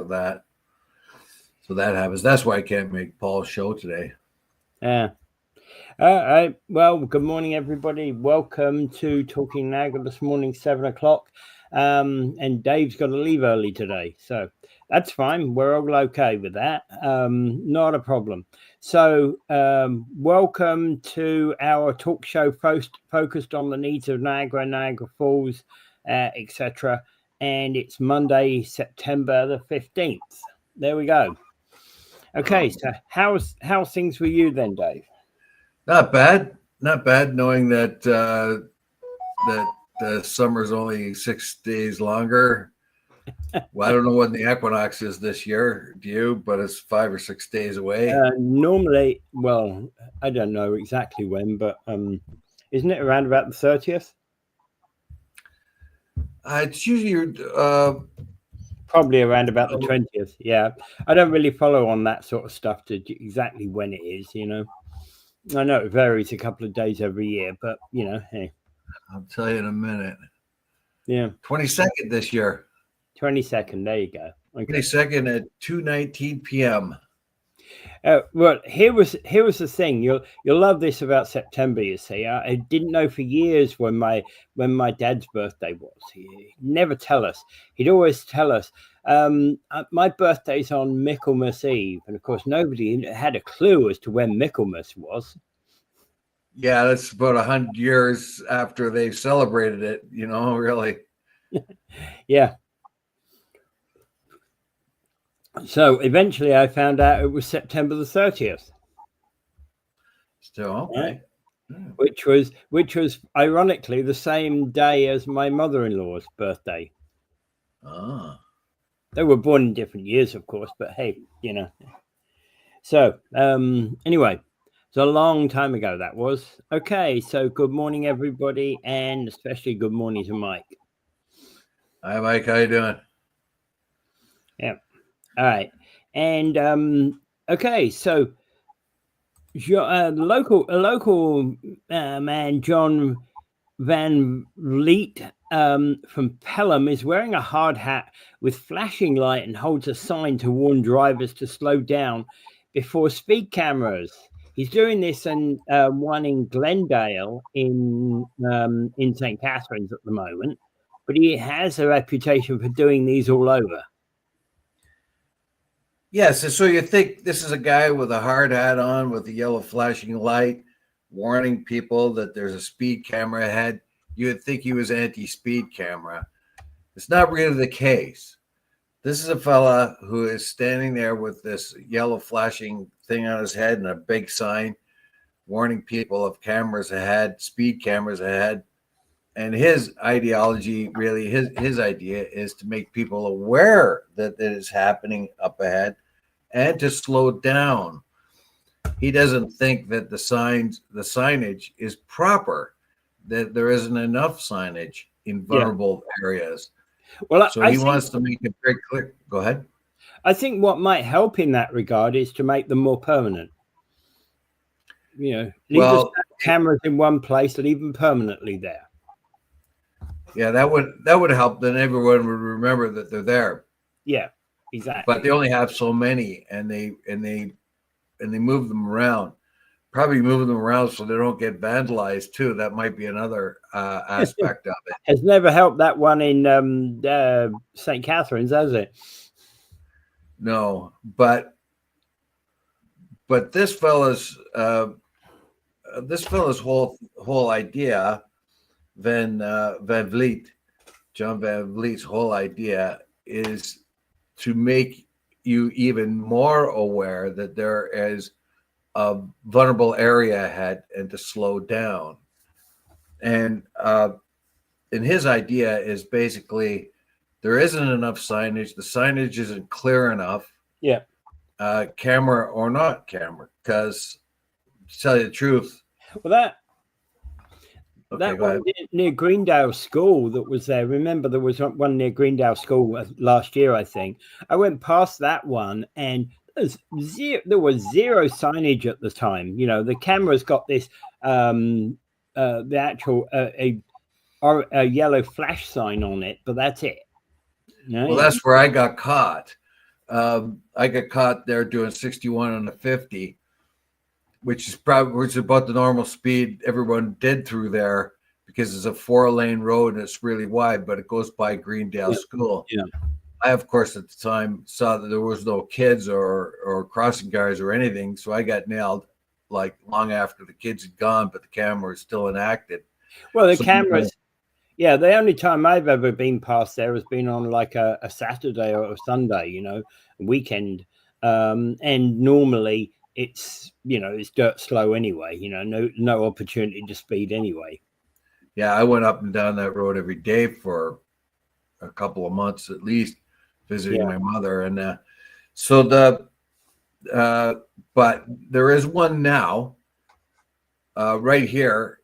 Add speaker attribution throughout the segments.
Speaker 1: of that. So that happens. That's why I can't make Paul's show today.
Speaker 2: Yeah. All right. Well, good morning, everybody. Welcome to Talking Niagara this morning, 7 o'clock. And Dave's got to leave early today. So that's fine. We're all okay with that. Not a problem. So welcome to our talk show focused on the needs of Niagara, Niagara Falls, etc. And it's Monday, September the 15th. There we go. Okay. So how's things with you then, Dave?
Speaker 1: Not bad. Knowing that the summer's only 6 days longer. Well, I don't know when the equinox is this year, do you? But it's 5 or 6 days away.
Speaker 2: Normally, well, I don't know exactly when, but isn't it around about the 30th?
Speaker 1: It's usually
Speaker 2: probably around about the 20th. Yeah, I don't really follow on that sort of stuff to exactly when it is. I know it varies a couple of days every year, but hey.
Speaker 1: I'll tell you in a minute.
Speaker 2: Yeah.
Speaker 1: 22nd this year.
Speaker 2: 22nd. There you go.
Speaker 1: Okay. 22nd at 2:19 p.m.
Speaker 2: Well, here was the thing. You'll love this about September. You see, I didn't know for years when my dad's birthday was. He'd never tell us. He'd always tell us. My birthday's on Michaelmas Eve, and of course, nobody had a clue as to when Michaelmas was.
Speaker 1: Yeah, that's about 100 years after they celebrated it. Really.
Speaker 2: Yeah. So eventually I found out it was September the 30th.
Speaker 1: Still okay.
Speaker 2: Which was ironically the same day as my mother-in-law's birthday.
Speaker 1: Ah.
Speaker 2: They were born in different years, of course, but hey, So anyway, it's a long time ago that was. Okay, so good morning everybody, and especially good morning to Mike.
Speaker 1: Hi Mike, how you doing?
Speaker 2: Yeah. All right, and okay, so local man John Van Vliet from Pelham is wearing a hard hat with flashing light and holds a sign to warn drivers to slow down before speed cameras. He's doing this in one in Glendale in St. Catharines at the moment, but he has a reputation for doing these all over.
Speaker 1: Yes, so you think this is a guy with a hard hat on with a yellow flashing light warning people that there's a speed camera ahead. You would think he was anti-speed camera. It's not really the case. This is a fella who is standing there with this yellow flashing thing on his head and a big sign warning people of cameras ahead, speed cameras ahead. And his ideology, really, his idea is to make people aware that it is happening up ahead and to slow down. He doesn't think that the signage is proper, that there isn't enough signage in vulnerable areas. Well, so he wants to make it very clear. Go ahead.
Speaker 2: I think what might help in that regard is to make them more permanent. Leave the cameras in one place, leave them permanently there.
Speaker 1: Yeah, that would help. Then everyone would remember that they're there.
Speaker 2: Yeah, exactly.
Speaker 1: But they only have so many, and they move them around. Probably moving them around so they don't get vandalized too. That might be another aspect of it.
Speaker 2: Has never helped that one in St. Catharines, has it?
Speaker 1: No, but this fella's whole idea, Van Vliet, John Van Vliet's whole idea is to make you even more aware that there is a vulnerable area ahead and to slow down. And his idea is basically there isn't enough signage. The signage isn't clear enough.
Speaker 2: Yeah.
Speaker 1: Camera or not camera, because to tell you the truth.
Speaker 2: Well, that one near Greendale School that was there. Remember, there was one near Greendale School last year, I think. I went past that one and there was zero signage at the time. The camera's got this, the actual, a yellow flash sign on it, but that's it.
Speaker 1: Well, that's where I got caught. I got caught there doing 61 on the 50, which is about the normal speed everyone did through there because it's a 4-lane road and it's really wide, but it goes by Greendale School.
Speaker 2: Yeah.
Speaker 1: I, of course, at the time saw that there was no kids or crossing guards or anything, so I got nailed like long after the kids had gone, but the camera was still enacted.
Speaker 2: Well, the cameras. Yeah, the only time I've ever been past there has been on like a Saturday or a Sunday, weekend. And normally it's dirt slow anyway, no opportunity to speed anyway.
Speaker 1: Yeah, I went up and down that road every day for a couple of months at least, visiting my mother. And but there is one now right here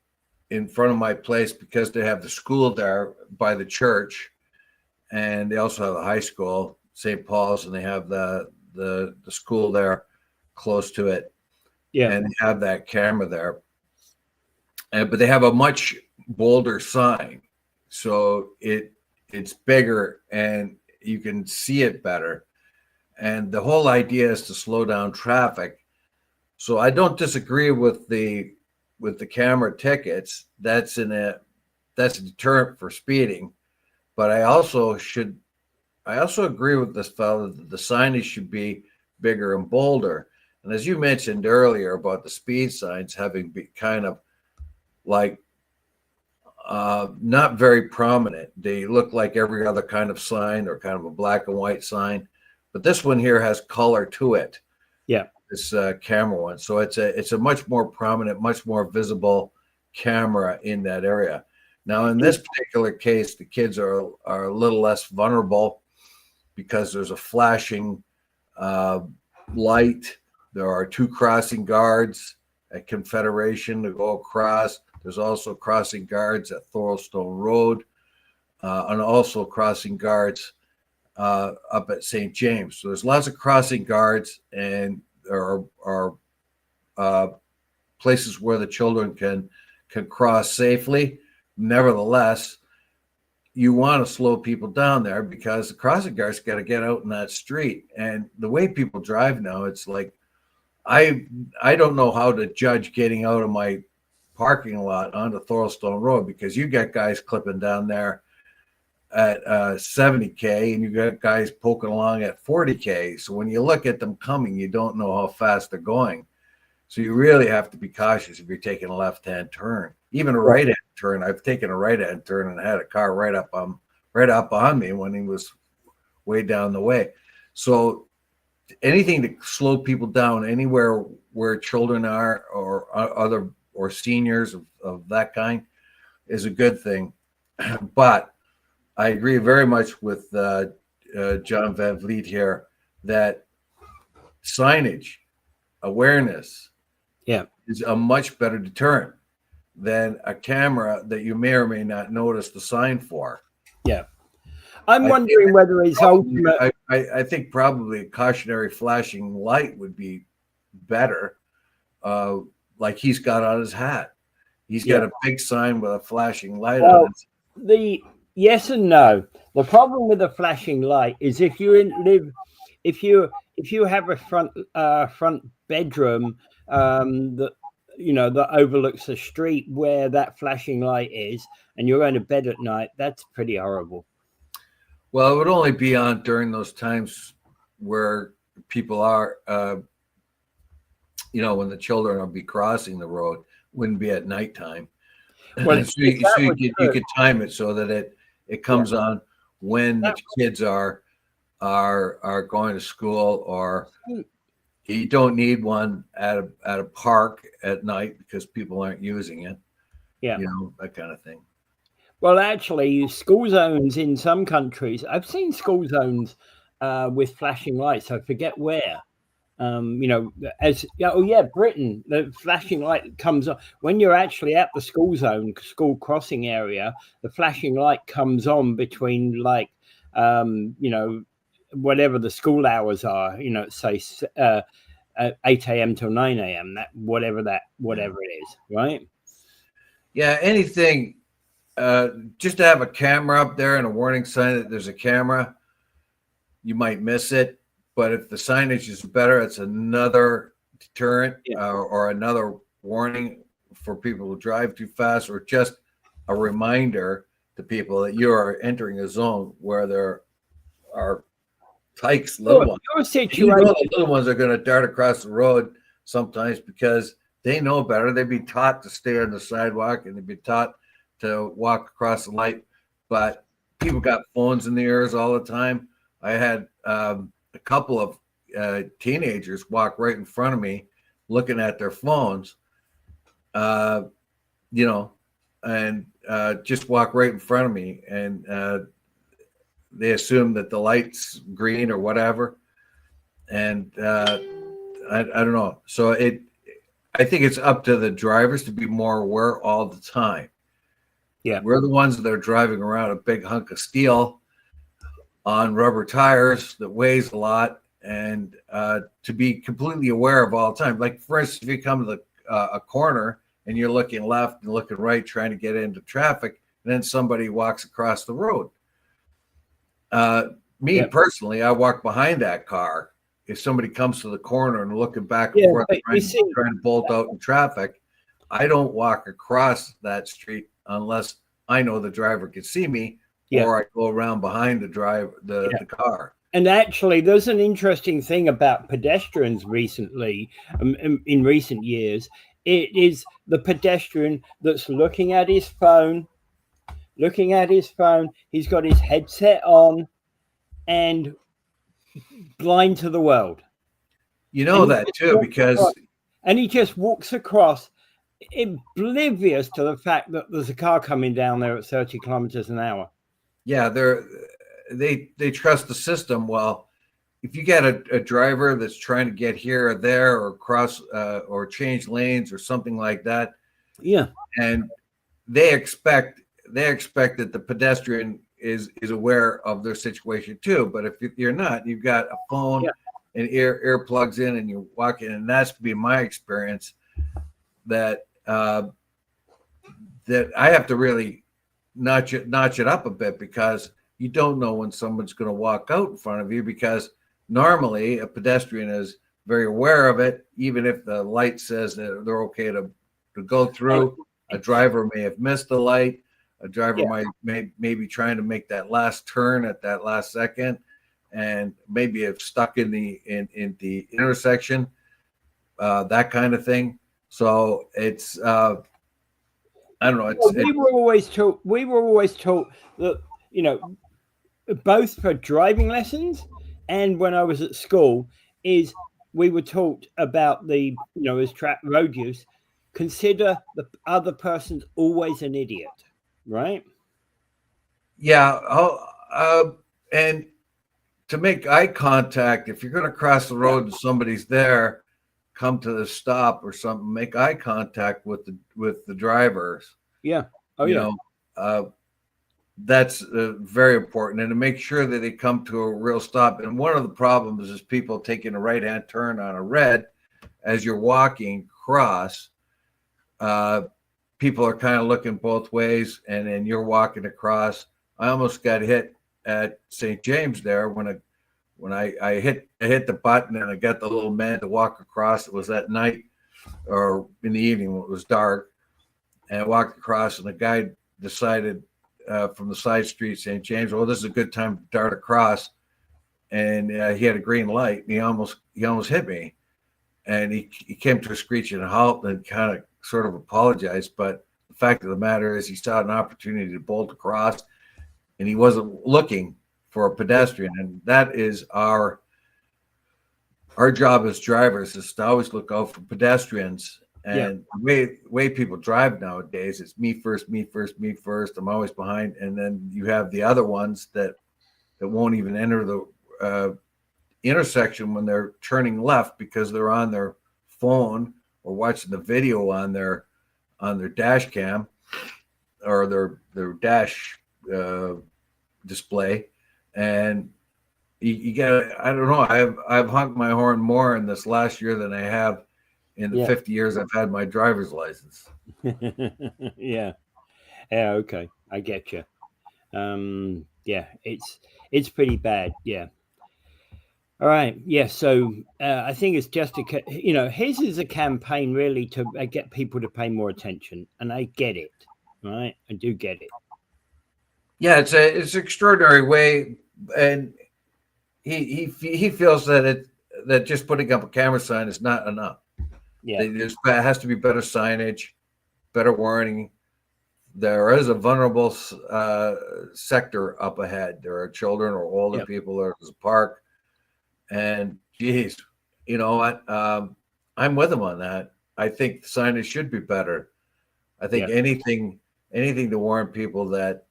Speaker 1: in front of my place because they have the school there by the church, and they also have a high school, St. Paul's, and they have the school there close to it. Yeah, and they have that camera there, but they have a much bolder sign, so it's bigger and you can see it better. And the whole idea is to slow down traffic. So I don't disagree with the camera tickets. That's a deterrent for speeding. But I also agree with this fellow that the signage should be bigger and bolder. And as you mentioned earlier about the speed signs having been kind of like not very prominent. They look like every other kind of sign or kind of a black and white sign. But this one here has color to it.
Speaker 2: Yeah.
Speaker 1: This camera one. So it's a much more prominent, much more visible camera in that area. Now, in this particular case, the kids are a little less vulnerable because there's a flashing light. There are 2 crossing guards at Confederation to go across. There's also crossing guards at Thorlstone Road and also crossing guards up at St. James. So there's lots of crossing guards, and there are places where the children can cross safely. Nevertheless, you want to slow people down there because the crossing guards got to get out in that street. And the way people drive now, it's like I don't know how to judge getting out of my parking lot onto Thorlstone Road because you got guys clipping down there at 70K and you got guys poking along at 40K. So when you look at them coming, you don't know how fast they're going. So you really have to be cautious if you're taking a left-hand turn, even a right-hand turn. I've taken a right-hand turn and I had a car right up on me when he was way down the way. So anything to slow people down anywhere where children are or seniors of that kind is a good thing. But I agree very much with John Van Vliet here that signage awareness is a much better deterrent than a camera that you may or may not notice the sign for.
Speaker 2: Yeah. I'm wondering whether his ultimate...
Speaker 1: I think probably a cautionary flashing light would be better, like he's got on his hat. He's got a big sign with a flashing light on it.
Speaker 2: Yes and no. The problem with a flashing light is if you have a front bedroom that overlooks the street where that flashing light is, and you're going to bed at night, that's pretty horrible.
Speaker 1: Well, it would only be on during those times where people are, when the children will be crossing the road. Wouldn't be at nighttime. Well, so you could time it so that it comes on when the kids are going to school, or you don't need one at a park at night because people aren't using it. Yeah, that kind of thing.
Speaker 2: Well, actually, school zones in some countries, I've seen school zones with flashing lights. I forget where. Britain, the flashing light comes on when you're actually at the school zone, school crossing area. The flashing light comes on between whatever the school hours are, say 8 a.m. till 9 a.m. Whatever it is, right?
Speaker 1: Yeah, anything. Just to have a camera up there and a warning sign that there's a camera, you might miss it. but if the signage is better, it's another deterrent
Speaker 2: Yeah.
Speaker 1: or another warning for people who drive too fast, or just a reminder to people that you are entering a zone where there are hikes, little ones.
Speaker 2: Your
Speaker 1: And
Speaker 2: situation,
Speaker 1: you know the little ones are going to dart across the road sometimes because they know better. They'd be taught to stay on the sidewalk and they'd be taught to walk across the light. But people got phones in the ears all the time. I had a couple of teenagers walk right in front of me looking at their phones, you know, and just walk right in front of me. And they assume that the light's green or whatever. And I don't know. So I think it's up to the drivers to be more aware all the time.
Speaker 2: Yeah.
Speaker 1: We're the ones that are driving around a big hunk of steel on rubber tires that weighs a lot, and to be completely aware of all the time. Like, for instance, if you come to a corner and you're looking left and looking right, trying to get into traffic, and then somebody walks across the road. Me personally, I walk behind that car. If somebody comes to the corner and looking back and forth, trying to bolt out in traffic, I don't walk across that street unless I know the driver can see me, or I go around behind the car.
Speaker 2: And actually, there's an interesting thing about pedestrians recently, in recent years. It is the pedestrian that's looking at his phone. He's got his headset on and blind to the world.
Speaker 1: You know that too, because...
Speaker 2: And he just walks across, oblivious to the fact that there's a car coming down there at 30 kilometers an hour.
Speaker 1: Yeah, they trust the system. Well, if you get a driver that's trying to get here or there or cross or change lanes or something like that, and they expect that the pedestrian is aware of their situation too. But if you're not, you've got a phone and earplugs in, and you're walking, and that's been my experience. That that I have to really notch it up a bit, because you don't know when someone's going to walk out in front of you, because normally a pedestrian is very aware of it. Even if the light says that they're okay to go through, a driver may have missed the light. A driver may be trying to make that last turn at that last second, and maybe have stuck in the intersection, that kind of thing. So it's I don't know.
Speaker 2: We were always taught that, you know, both for driving lessons and when I was at school, is we were taught about the, you know, as road use, consider the other person's always an idiot, right?
Speaker 1: Yeah. And to make eye contact, if you're going to cross the road and somebody's there, come to the stop or something, make eye contact with the drivers.
Speaker 2: Yeah.
Speaker 1: That's very important, and to make sure that they come to a real stop. And one of the problems is people taking a right-hand turn on a red as you're walking across. People are kind of looking both ways, and then you're walking across. I almost got hit at St. James there when I hit the button, and I got the little man to walk across. It was at night or in the evening when it was dark, and I walked across, and the guy decided from the side street, St. James, well, this is a good time to dart across, and he had a green light, and he almost hit me, and he came to a screeching halt and kind of sort of apologized. But the fact of the matter is, he saw an opportunity to bolt across, and he wasn't looking for a pedestrian. And that is our job as drivers, is to always look out for pedestrians. And the way people drive nowadays, it's me first. I'm always behind. And then you have the other ones that won't even enter the intersection when they're turning left, because they're on their phone or watching the video on their dash cam or their dash display. And you got, I don't know, I've honked my horn more in this last year than I have in the 50 years I've had my driver's license.
Speaker 2: Yeah. Okay. I get you. It's pretty bad. Yeah. All right. Yeah. So I think it's just his is a campaign really to get people to pay more attention, and I get it. Right. I do get it.
Speaker 1: Yeah, it's an extraordinary way, and he feels that just putting up a camera sign is not enough.
Speaker 2: Yeah.
Speaker 1: There has to be better signage, better warning. There is a vulnerable sector up ahead. There are children or older people. There's a park, and geez, you know what? I'm with him on that. I think the signage should be better. I think anything to warn people that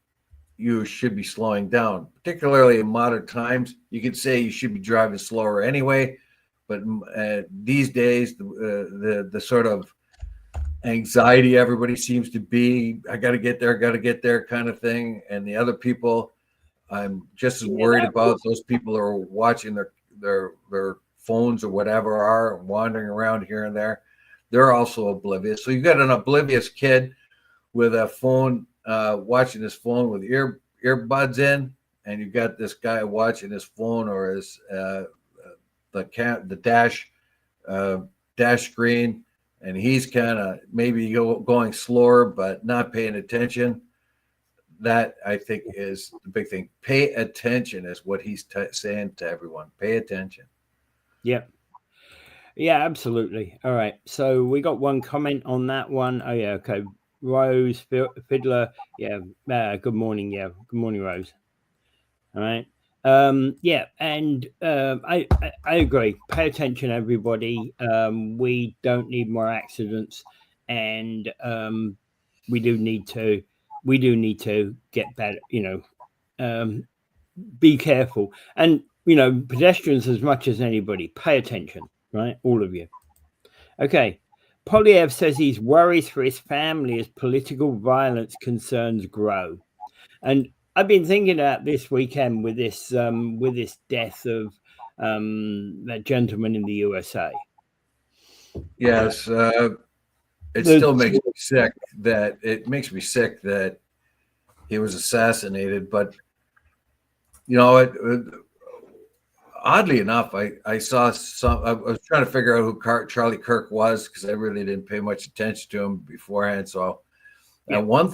Speaker 1: you should be slowing down, particularly in modern times. You could say you should be driving slower anyway, but these days, the sort of anxiety everybody seems to be, I got to get there kind of thing. And the other people, I'm just as worried about those people who are watching their phones or whatever are wandering around here and there. They're also oblivious. So you've got an oblivious kid with a phone, watching his phone with earbuds in, and you've got this guy watching his phone or his the dash screen, and he's kind of maybe going slower but not paying attention. That, I think, is the big thing. Pay attention is what he's saying to everyone. Pay attention.
Speaker 2: Yeah. Yeah, absolutely. All right. So we got one comment on that one. Oh, yeah. Okay. Rose Fiddler. Yeah. Good morning. Yeah. Good morning, Rose. All right. Yeah. And I agree. Pay attention, everybody. We don't need more accidents. And we do need to get better, be careful. And, pedestrians, as much as anybody, pay attention, right? All of you. Okay. Poilievre says he's worried for his family as political violence concerns grow. And I've been thinking about this weekend with this death of that gentleman in the USA.
Speaker 1: Yes. It still makes me sick that he was assassinated. But, oddly enough, I saw some. I was trying to figure out who Charlie Kirk was because I really didn't pay much attention to him beforehand. So, one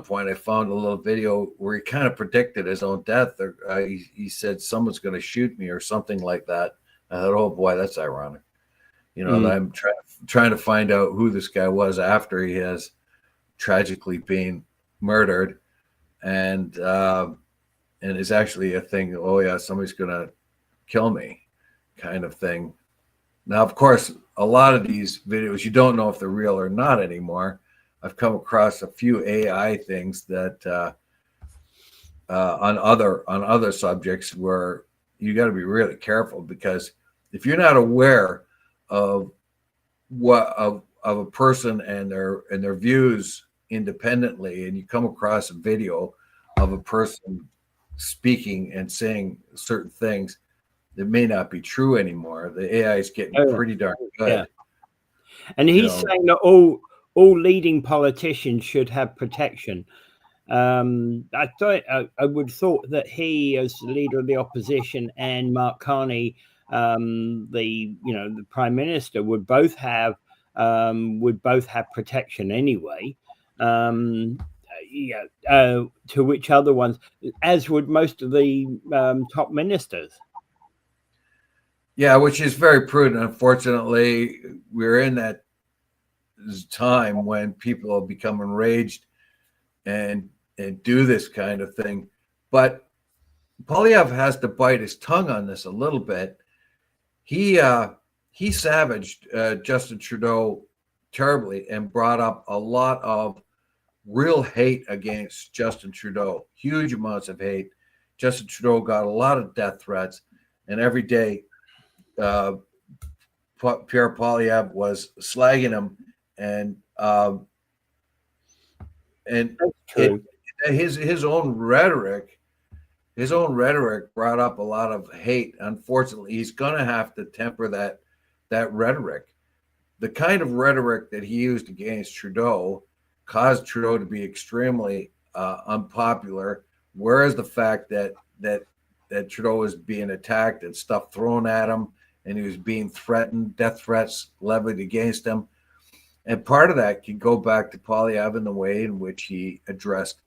Speaker 1: point, I found a little video where he kind of predicted his own death. He said someone's going to shoot me or something like that. I thought, oh boy, that's ironic. That I'm trying to find out who this guy was after he has tragically been murdered, and it's actually a thing. Oh yeah, somebody's gonna kill me, kind of thing. Now, of course, a lot of these videos you don't know if they're real or not anymore. I've come across a few AI things that on other subjects where you got to be really careful, because if you're not aware of a person and their views independently, and you come across a video of a person speaking and saying certain things that may not be true anymore, the AI is getting pretty darn good.
Speaker 2: Yeah. And he's saying that all leading politicians should have protection. I would thought that he, as the leader of the opposition, and Mark Carney, the prime minister, would both have protection anyway. To which other ones, as would most of the top ministers.
Speaker 1: Yeah, which is very prudent. Unfortunately, we're in that time when people become enraged and do this kind of thing. But Poilievre has to bite his tongue on this a little bit. He savaged Justin Trudeau terribly and brought up a lot of real hate against Justin Trudeau, huge amounts of hate. Justin Trudeau got a lot of death threats, and every day Pierre Poilievre was slagging him, and his own rhetoric brought up a lot of hate. Unfortunately, he's going to have to temper that rhetoric. The kind of rhetoric that he used against Trudeau caused Trudeau to be extremely unpopular, whereas the fact that that Trudeau was being attacked and stuff thrown at him, and he was being threatened, death threats levied against him. And part of that can go back to Poilievre and the way in which he addressed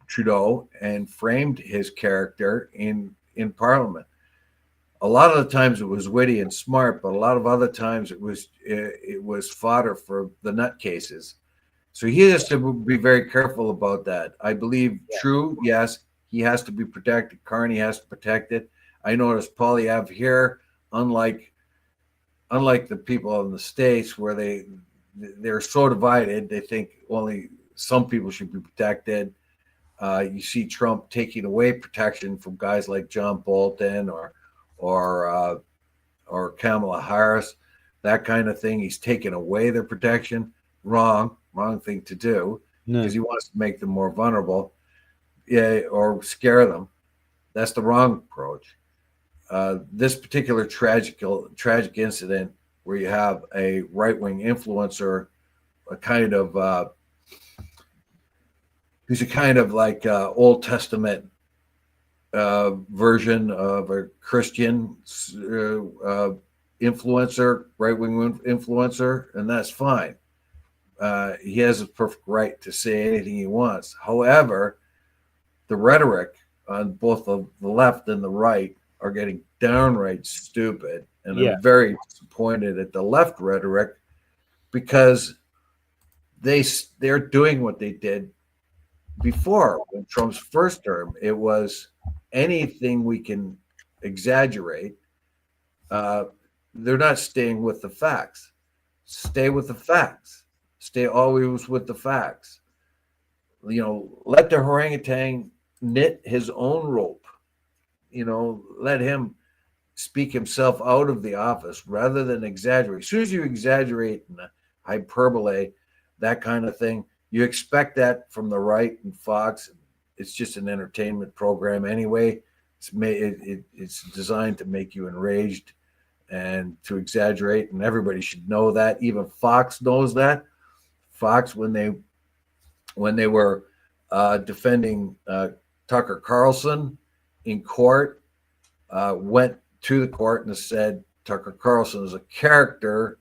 Speaker 1: Trudeau and framed his character in Parliament. A lot of the times it was witty and smart, but a lot of other times it was fodder for the nutcases. So he has to be very careful about that. I believe true, yes, he has to be protected. Carney has to protect it. I noticed Poilievre here, unlike the people in the States where they're so divided, they think only some people should be protected. You see Trump taking away protection from guys like John Bolton or Kamala Harris, that kind of thing. He's taken away their protection. Wrong thing to do, because he wants to make them more vulnerable, or scare them. That's the wrong approach. This particular tragic incident where you have a right-wing influencer, who's a kind of like Old Testament version of a Christian influencer, right-wing influencer, and that's fine. He has a perfect right to say anything he wants. However, the rhetoric on both the left and the right are getting downright stupid, and I'm very disappointed at the left rhetoric, because they're doing what they did before in Trump's first term. It was anything we can exaggerate. They're not staying with the facts. Stay with the facts. Stay always with the facts. Let the orangutan knit his own rope. Let him speak himself out of the office rather than exaggerate. As soon as you exaggerate and hyperbole, that kind of thing, you expect that from the right and Fox. It's just an entertainment program anyway. It's designed to make you enraged and to exaggerate, and everybody should know that. Even Fox knows that. Fox, when they were defending Tucker Carlson in court, went to the court and said Tucker Carlson is a character,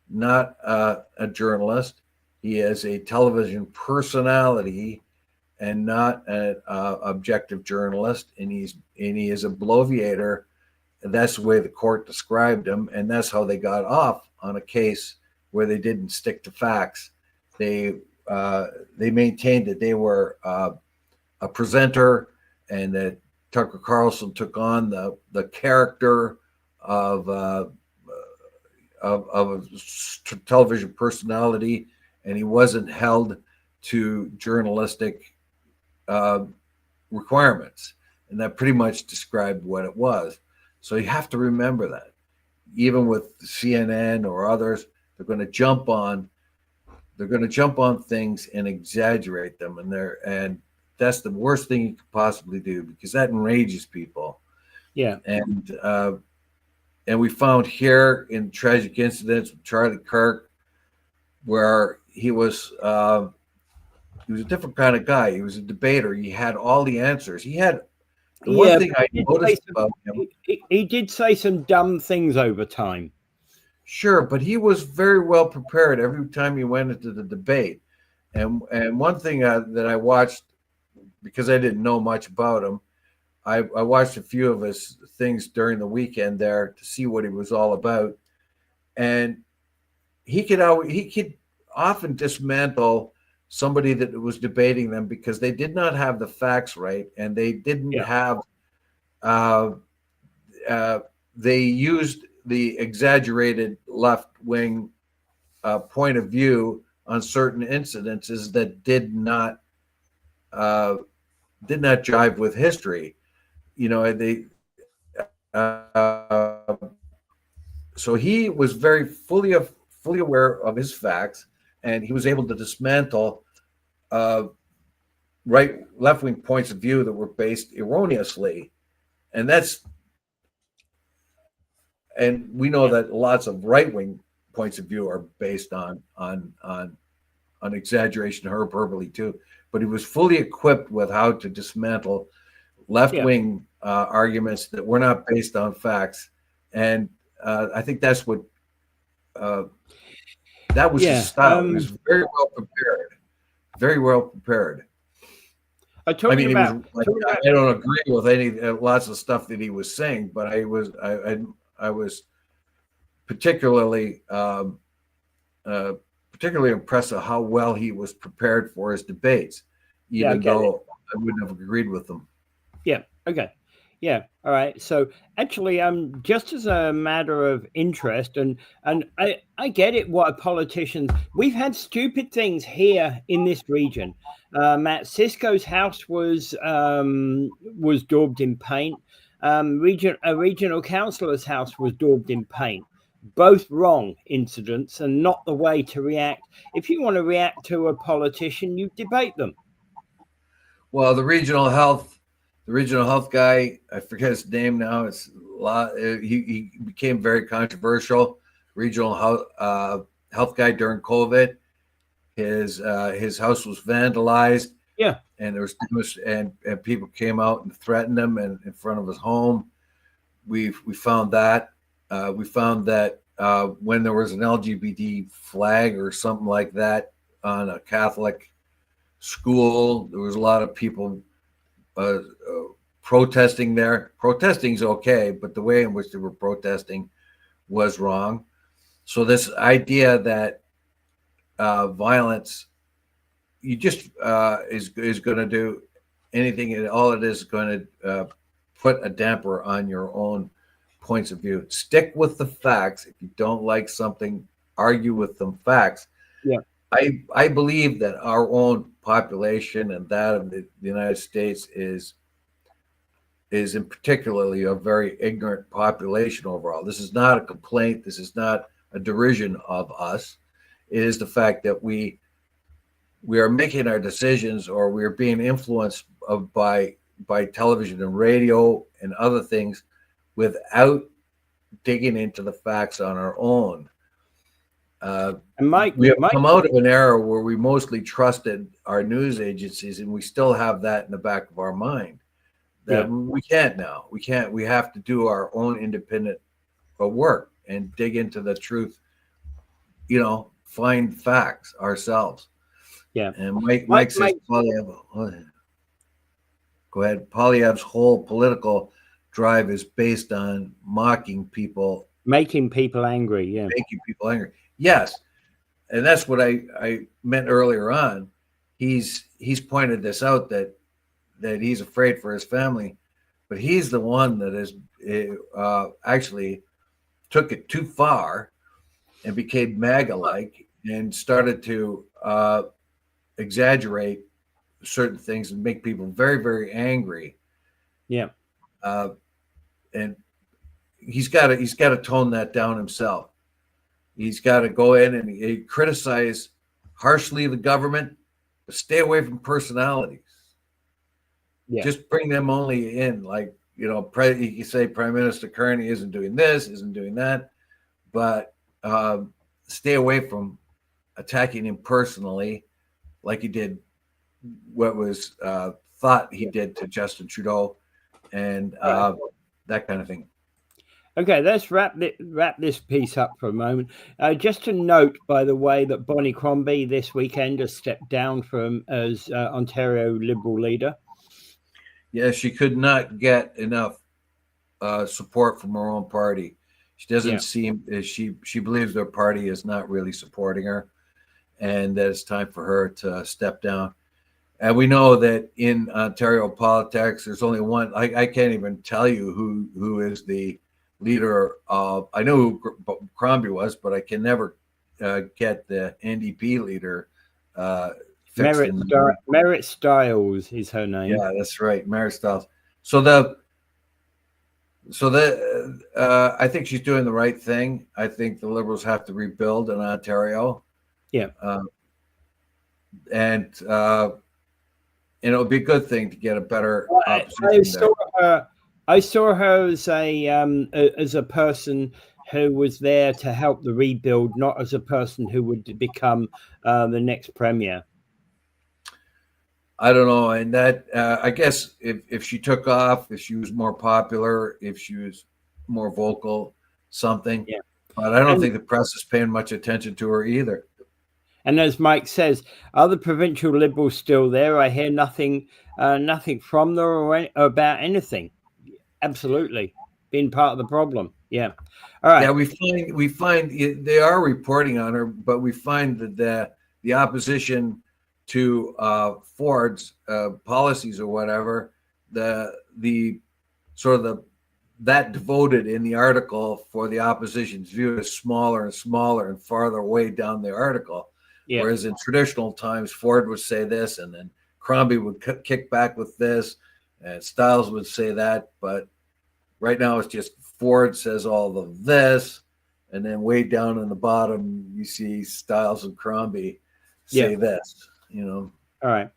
Speaker 1: not a journalist. He is a television personality and not an objective journalist, and he is a bloviator. And that's the way the court described him, and that's how they got off on a case where they didn't stick to facts. They maintained that they were a presenter, and that Tucker Carlson took on the character of a television personality, and he wasn't held to journalistic requirements. And that pretty much described what it was. So you have to remember that. Even with CNN or others, they're going to jump on things and exaggerate them, and that's the worst thing you could possibly do, because that enrages people. And we found here in tragic incidents with Charlie Kirk, where he was a different kind of guy. He was a debater. He had all the answers. He had the one thing I noticed about him.
Speaker 2: He did say some dumb things over time.
Speaker 1: Sure, but he was very well prepared every time he went into the debate. And one thing that I watched, because I didn't know much about him, I watched a few of his things during the weekend there to see what he was all about. And he could often dismantle somebody that was debating them because they did not have the facts right, and they didn't have they used the exaggerated left-wing point of view on certain incidences that did not jive with history. So he was very fully aware of his facts, and he was able to dismantle left-wing points of view that were based erroneously. And we know that lots of right-wing points of view are based on exaggeration or hyperbole too. But he was fully equipped with how to dismantle left-wing arguments that were not based on facts. And I think that's what that was his style. He was very well prepared, very well prepared. I mean, I don't agree with lots of stuff that he was saying, but I was particularly impressed with how well he was prepared for his debates, even though I wouldn't have agreed with them.
Speaker 2: Yeah. Okay. Yeah. All right. So actually, just as a matter of interest, and I get it. What politicians, we've had stupid things here in this region. Matt Sisko's house was daubed in paint. A regional councillor's house was daubed in paint. Both wrong incidents and not the way to react. If you want to react to a politician, you debate them.
Speaker 1: Well, the regional health guy, I forget his name now. It's a lot. He became very controversial. Regional health guy during COVID. His house was vandalized.
Speaker 2: Yeah,
Speaker 1: and there was and people came out and threatened him in front of his home. We found that. We found that when there was an LGBT flag or something like that on a Catholic school, there was a lot of people protesting there. Protesting's okay, but the way in which they were protesting was wrong. So this idea that violence, you just is going to do anything, and all it is going to put a damper on your own points of view. Stick with the facts. If you don't like something, argue with them facts.
Speaker 2: Yeah.
Speaker 1: I believe that our own population and that of the United States is in particularly a very ignorant population overall. This is not a complaint. This is not a derision of us. It is the fact that we are making our decisions, or we are being influenced by television and radio and other things without digging into the facts on our own. We have come out of an era where we mostly trusted our news agencies, and we still have that in the back of our mind. That we can't now. We can't. We have to do our own independent work and dig into the truth. Find facts ourselves.
Speaker 2: Yeah.
Speaker 1: And Mike says Poilievre. Go ahead. Poilievre's whole political drive is based on mocking people,
Speaker 2: making people angry. Yeah.
Speaker 1: Making people angry. Yes. And that's what I meant earlier on. He's pointed this out that he's afraid for his family, but he's the one that is actually took it too far and became MAGA-like and started to exaggerate certain things and make people very, very angry.
Speaker 2: Yeah.
Speaker 1: And he's got to tone that down himself. He's got to go in and he criticize harshly the government, but stay away from personalities. Yeah. Just bring them only in, like, you can say Prime Minister Carney isn't doing this, isn't doing that, but stay away from attacking him personally, like he did what was thought he did to Justin Trudeau, and that kind of thing.
Speaker 2: Okay, let's wrap this piece up for a moment. Just to note, by the way, that Bonnie Crombie this weekend has stepped down as Ontario Liberal leader.
Speaker 1: Yeah, she could not get enough support from her own party. She doesn't seem, she believes their party is not really supporting her, and that it's time for her to step down. And we know that in Ontario politics, there's only one. I can't even tell you who is the leader of. I know who Crombie was, but I can never get the NDP leader.
Speaker 2: Merritt Stiles is her name.
Speaker 1: Yeah, that's right, Merritt Stiles. So I think she's doing the right thing. I think the Liberals have to rebuild in Ontario.
Speaker 2: Yeah,
Speaker 1: and it would be a good thing to get a better opposition.
Speaker 2: I saw her as a person who was there to help the rebuild, not as a person who would become the next premier.
Speaker 1: I don't know. And that, I guess if she took off, if she was more popular, if she was more vocal, something.
Speaker 2: Yeah.
Speaker 1: But I don't
Speaker 2: And
Speaker 1: think the press is paying much attention to her either.
Speaker 2: and as Mike says, are the provincial Liberals still there? I hear nothing, nothing from them or about anything. Absolutely, being part of the problem. Yeah. All right.
Speaker 1: Yeah, we find they are reporting on her, but we find that the opposition to Ford's policies or whatever, the sort of that devoted in the article for the opposition's view is smaller and smaller and farther away down the article.
Speaker 2: Yeah.
Speaker 1: Whereas in traditional times, Ford would say this, and then Crombie would kick back with this, and Stiles would say that. But right now, it's just Ford says all of this, and then way down in the bottom, you see Stiles and Crombie say this.
Speaker 2: All right.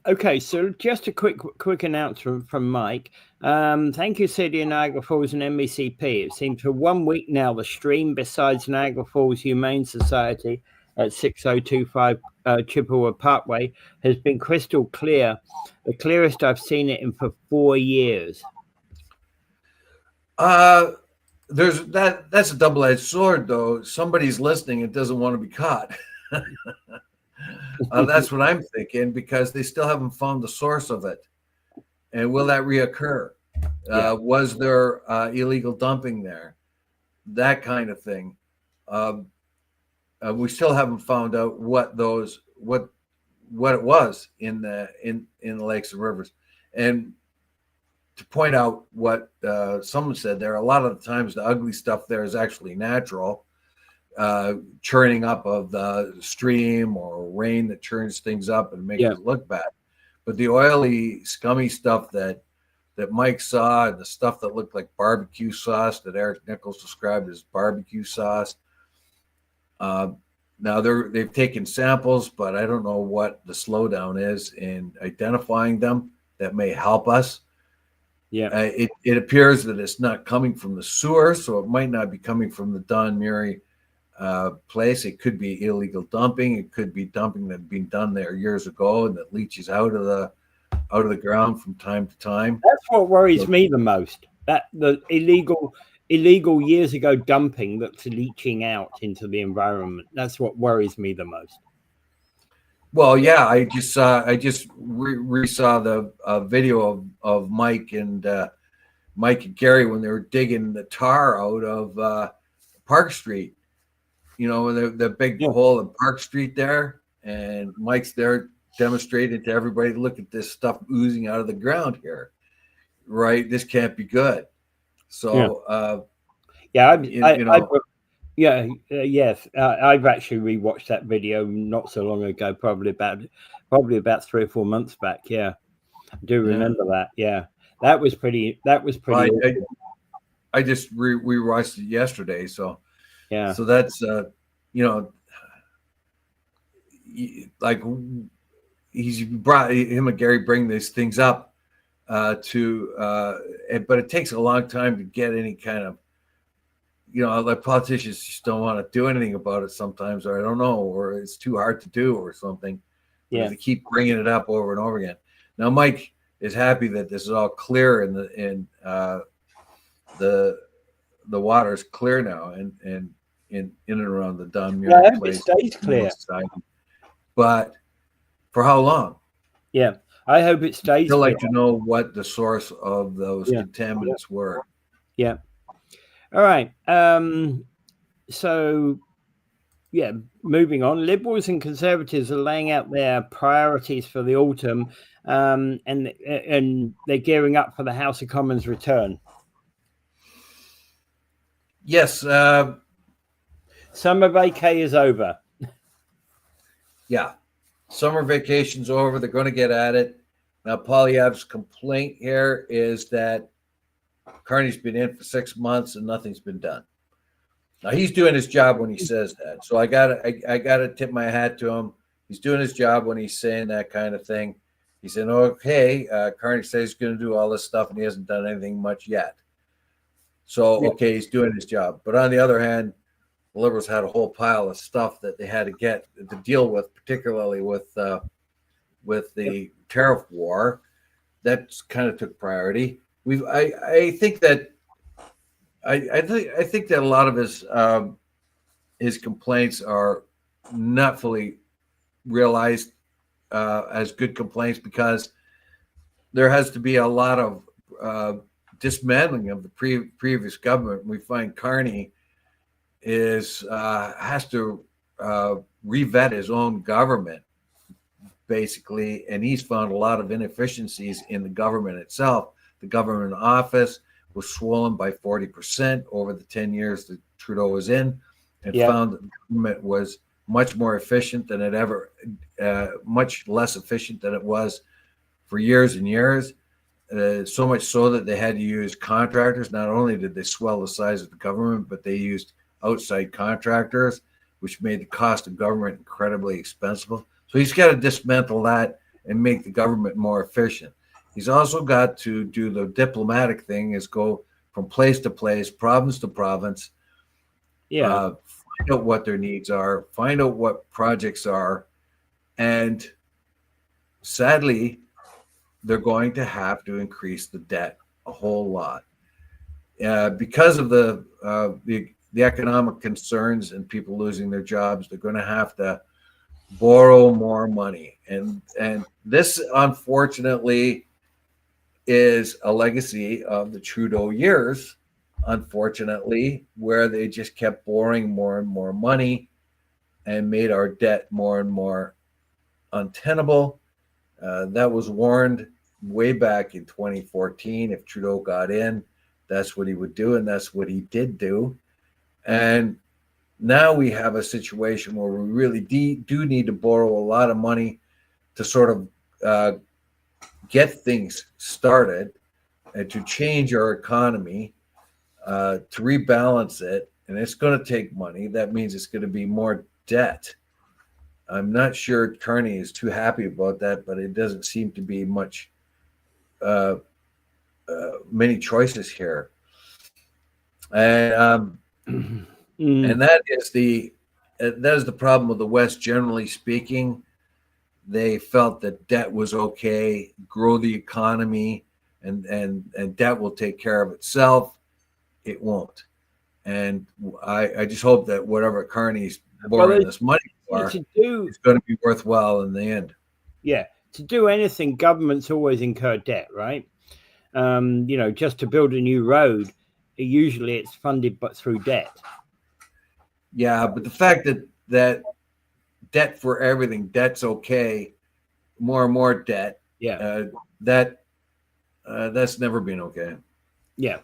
Speaker 2: Okay, so just a quick announcement from Mike. Thank you, City of Niagara Falls and MECP. It seems for 1 week now, the stream besides Niagara Falls Humane Society at 6025 Chippewa Parkway has been crystal clear, the clearest I've seen it in for 4 years.
Speaker 1: There's that's a double-edged sword, though. Somebody's listening and doesn't want to be caught. That's what I'm thinking, because they still haven't found the source of it. And will that reoccur? Was there illegal dumping there? That kind of thing. We still haven't found out what it was in the lakes and rivers. And to point out what someone said there, a lot of the times the ugly stuff there is actually natural. Churning up of the stream or rain that churns things up and makes it look bad. But the oily, scummy stuff that Mike saw, and the stuff that looked like barbecue sauce that Eric Nichols described as barbecue sauce. Now they've taken samples, but I don't know what the slowdown is in identifying them. That may help us.
Speaker 2: Yeah.
Speaker 1: It appears that it's not coming from the sewer, so it might not be coming from the Don Murray place. It could be illegal dumping. It could be dumping that had been done there years ago and that leaches out of the ground from time to time.
Speaker 2: That's what worries me the most. That the illegal years ago dumping that's leaching out into the environment. That's what worries me the most.
Speaker 1: Well, yeah, I just re-saw the video of Mike and Gary when they were digging the tar out of Park Street. The big hole in Park Street there, and Mike's there demonstrating to everybody, look at this stuff oozing out of the ground here, right? This can't be good. So,
Speaker 2: yes. I've actually rewatched that video not so long ago, probably about 3 or 4 months back. Yeah, I do remember that. Yeah, that was pretty.
Speaker 1: I just rewatched it yesterday, so.
Speaker 2: Yeah.
Speaker 1: So that's like he's brought him and Gary bring these things up but it takes a long time to get any kind of, like politicians just don't want to do anything about it sometimes, or I don't know, or it's too hard to do or something. Yeah. They keep bringing it up over and over again. Now, Mike is happy that this is all clear and the water is clear now and in and around the Don Murray place.
Speaker 2: It stays clear.
Speaker 1: But for how long?
Speaker 2: Yeah, I hope it stays.
Speaker 1: I'd like to know what the source of those contaminants were.
Speaker 2: Yeah. All right. So, moving on. Liberals and Conservatives are laying out their priorities for the autumn, and they're gearing up for the House of Commons return.
Speaker 1: Yes.
Speaker 2: Summer vacay is over.
Speaker 1: Yeah. Summer vacation's over. They're going to get at it. Now, Poilievre's complaint here is that Carney's been in for 6 months and nothing's been done. Now, he's doing his job when he says that. So I gotta tip my hat to him. He's doing his job when he's saying that kind of thing. He said, okay, Carney says he's going to do all this stuff and he hasn't done anything much yet. So, okay, he's doing his job. But on the other hand, the Liberals had a whole pile of stuff that they had to get to deal with, particularly with with the tariff war. That kind of took priority. I think that I think that a lot of his complaints are not fully realized as good complaints, because there has to be a lot of dismantling of the previous government. We find Carney has to revet his own government, basically, and he's found a lot of inefficiencies in the government itself. The government office was swollen by 40% over the 10 years that Trudeau was in, and found that the government was much more efficient than it ever, much less efficient than it was for years and years. So much so that they had to use contractors. Not only did they swell the size of the government, but they used outside contractors, which made the cost of government incredibly expensive. So he's got to dismantle that and make the government more efficient. He's also got to do the diplomatic thing, is go from place to place, province to province, find out what their needs are, find out what projects are, and sadly, they're going to have to increase the debt a whole lot because of the economic concerns and people losing their jobs. They're going to have to borrow more money, and this, unfortunately, is a legacy of the Trudeau years. Unfortunately, where they just kept borrowing more and more money and made our debt more and more untenable. That was warned way back in 2014. If Trudeau got in, that's what he would do, and that's what he did do. And now we have a situation where we really do need to borrow a lot of money to sort of get things started and to change our economy, to rebalance it. And it's going to take money. That means it's going to be more debt. I'm not sure Carney is too happy about that, but it doesn't seem to be many choices here. And and that is the problem with the West, generally speaking. They felt that debt was okay, grow the economy, and debt will take care of itself. It won't. And I just hope that whatever Carney's borrowing this money for is going to be worthwhile in the end.
Speaker 2: Yeah, to do anything, governments always incur debt, right? Just to build a new road, usually it's funded but through debt.
Speaker 1: Yeah, but the fact that debt for everything, debt's okay, more and more debt.
Speaker 2: Yeah,
Speaker 1: that's never been okay.
Speaker 2: Yeah,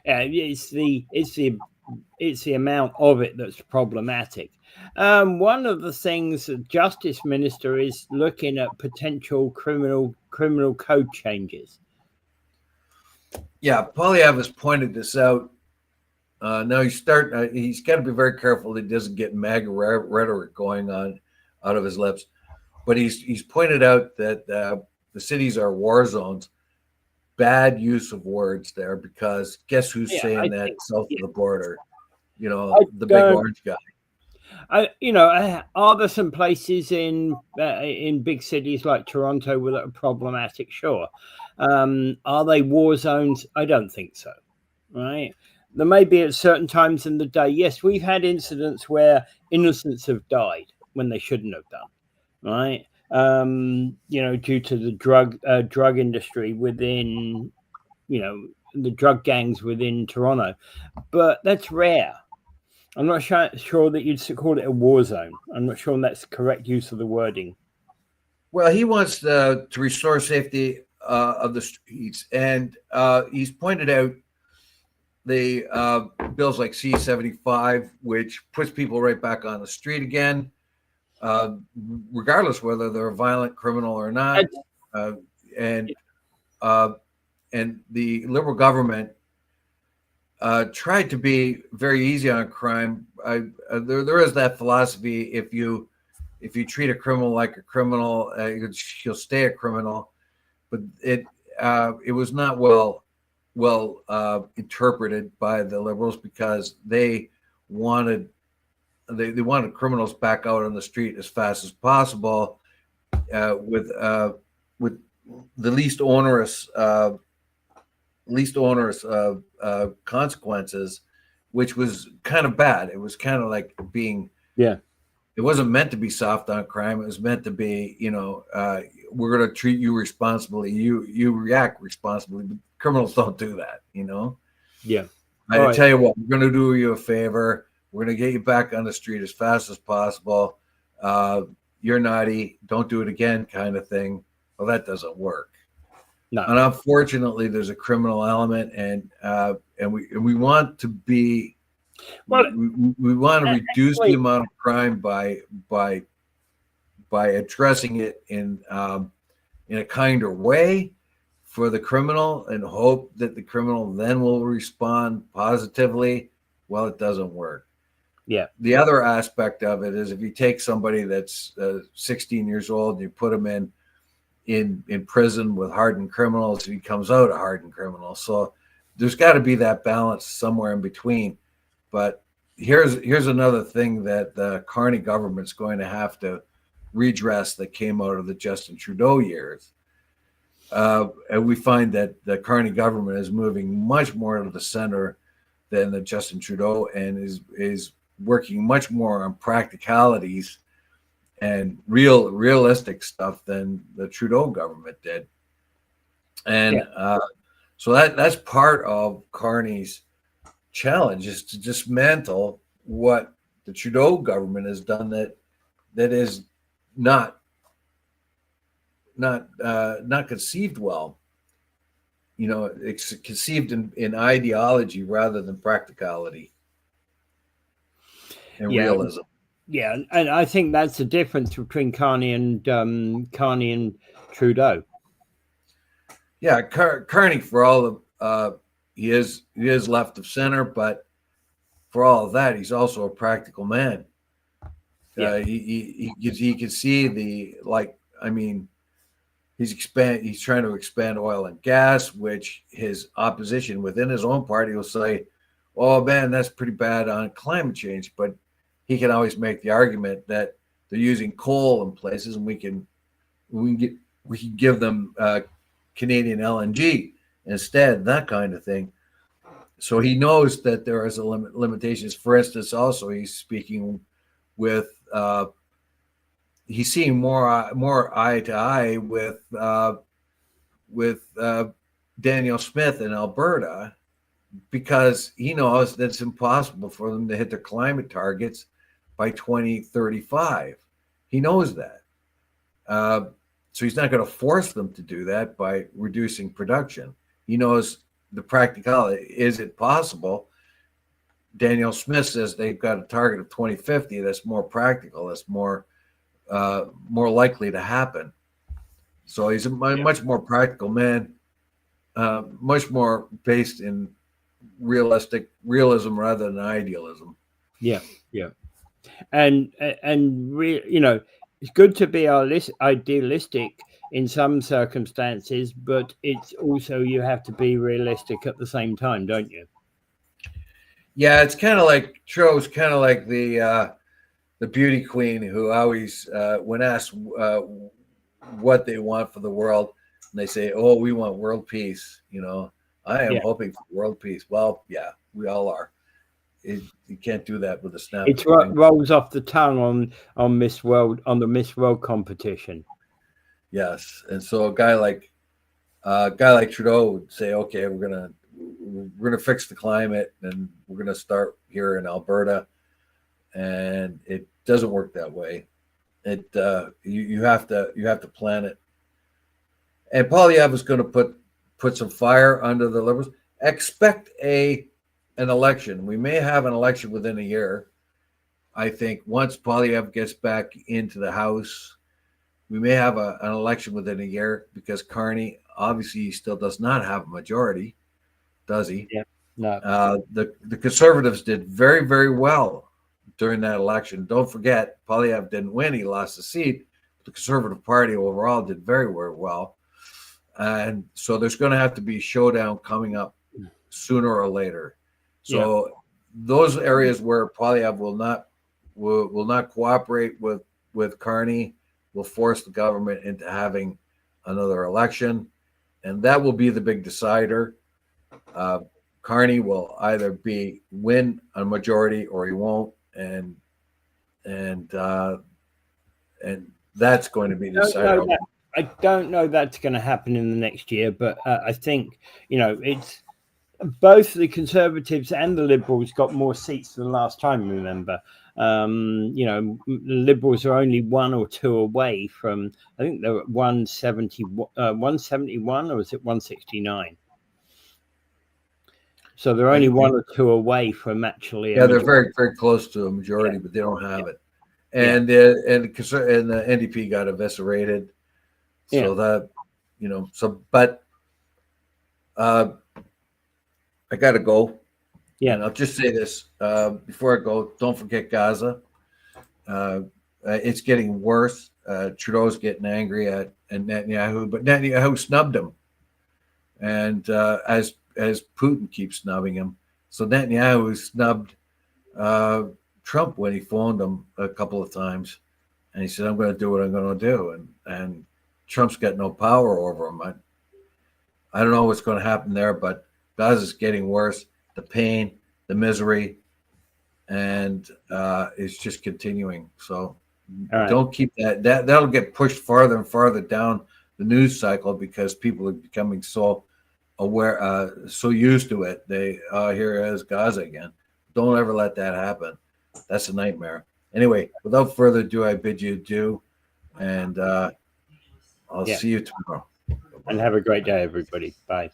Speaker 2: it's the amount of it that's problematic. One of the things the Justice Minister is looking at potential criminal code changes.
Speaker 1: Yeah, Poilievre has pointed this out. Now he's got to be very careful that he doesn't get MAGA rhetoric going on out of his lips. But he's pointed out that the cities are war zones. Bad use of words there, because guess who's saying that south of the border? The big orange guy.
Speaker 2: Are there some places in big cities like Toronto that are problematic? Sure. Are they war zones? I don't think so. Right. There may be at certain times in the day. Yes, we've had incidents where innocents have died when they shouldn't have done. Right. Due to the drug industry within, the drug gangs within Toronto. But that's rare. I'm not sure that you'd call it a war zone. I'm not sure that's the correct use of the wording.
Speaker 1: Well, he wants to restore safety of the streets, and he's pointed out the bills like C-75, which puts people right back on the street again, regardless whether they're a violent criminal or not. And the Liberal government tried to be very easy on crime. There is that philosophy: if you treat a criminal like a criminal, he'll stay a criminal. But it was not well interpreted by the Liberals, because they wanted criminals back out on the street as fast as possible, with the least onerous consequences, which was kind of bad. It was kind of like being,
Speaker 2: Yeah.
Speaker 1: it wasn't meant to be soft on crime. It was meant to be, we're going to treat you responsibly. You react responsibly, but criminals don't do that.
Speaker 2: Yeah.
Speaker 1: I tell you what, we're going to do you a favor. We're going to get you back on the street as fast as possible. You're naughty. Don't do it again, kind of thing. Well, that doesn't work.
Speaker 2: No.
Speaker 1: And unfortunately, there's a criminal element, and we want to be.
Speaker 2: Well,
Speaker 1: we want to reduce the amount of crime by addressing it in a kinder way for the criminal, and hope that the criminal then will respond positively. Well, it doesn't work.
Speaker 2: Yeah.
Speaker 1: The other aspect of it is, if you take somebody that's 16 years old and you put them in prison with hardened criminals, he comes out a hardened criminal. So there's got to be that balance somewhere in between. But here's another thing that the Carney government's going to have to redress that came out of the Justin Trudeau years. And we find that the Carney government is moving much more to the center than the Justin Trudeau, and is working much more on practicalities and realistic stuff than the Trudeau government did. And so that's part of Carney's challenge, is to dismantle what the Trudeau government has done that is not conceived well. It's conceived in ideology rather than practicality and realism.
Speaker 2: Yeah, and I think that's the difference between Carney and Trudeau.
Speaker 1: Yeah, Carney, for all of he is left of center, but for all of that, he's also a practical man. Yeah. He can see he's trying to expand oil and gas, which his opposition within his own party will say, "Oh man, that's pretty bad on climate change." But he can always make the argument that they're using coal in places, and we can give them Canadian LNG instead, that kind of thing. So he knows that there is limitations. For instance, also he's speaking with he's seeing more eye to eye with Daniel Smith in Alberta, because he knows that it's impossible for them to hit their climate targets by 2035. He knows that. So he's not going to force them to do that by reducing production. He knows the practicality. Is it possible? Daniel Smith says they've got a target of 2050. That's more practical. That's more likely to happen. So he's a much more practical man, much more based in realism rather than idealism.
Speaker 2: Yeah. And it's good to be idealistic in some circumstances, but it's also, you have to be realistic at the same time, don't you?
Speaker 1: Yeah, it's kind of like Trudeau's kind of like the beauty queen who always, when asked what they want for the world, and they say, "Oh, we want world peace." I am hoping for world peace. Well, yeah, we all are. You can't do that with a snap.
Speaker 2: It rolls off the tongue on Miss World, on the Miss World competition.
Speaker 1: Yes, and so a guy like Trudeau would say, "Okay, we're gonna fix the climate, and we're gonna start here in Alberta," and it doesn't work that way. You have to plan it. And Poilievre is going to put some fire under the Liberals. Expect an election. We may have an election within a year. I think once Poilievre gets back into the House, we may have an election within a year, because Carney obviously still does not have a majority, does he?
Speaker 2: Yeah. No.
Speaker 1: The Conservatives did very, very well during that election. Don't forget, Poilievre didn't win; he lost the seat. The Conservative Party overall did very, very well, and so there's going to have to be a showdown coming up sooner or later. So those areas where Poilievre will not cooperate with Carney, will force the government into having another election, and that will be the big decider. Carney will either win a majority or he won't, and that's going to be decided.
Speaker 2: I don't know that's going to happen in the next year, but I think it's both the Conservatives and the Liberals got more seats than last time. Remember, the Liberals are only 1 or 2 away from. I think they're at 171, or is it 169? So they're only 1 or 2 away from actually.
Speaker 1: Yeah, they're very, very close to a majority, but they don't have it. And the NDP got eviscerated. So that, but I got to go.
Speaker 2: Yeah.
Speaker 1: And I'll just say this before I go. Don't forget Gaza. It's getting worse. Trudeau's getting angry at Netanyahu, but Netanyahu snubbed him. And as Putin keeps snubbing him. So Netanyahu snubbed Trump when he phoned him a couple of times. And he said, I'm going to do what I'm going to do. And Trump's got no power over him. I don't know what's going to happen there, but Gaza's getting worse. The pain, the misery, and it's just continuing. So don't keep that. That'll get pushed farther and farther down the news cycle because people are becoming so aware, so used to it. Here is Gaza again. Don't ever let that happen. That's a nightmare. Anyway, without further ado, I bid you adieu, and I'll see you tomorrow.
Speaker 2: And have a great day, everybody. Bye.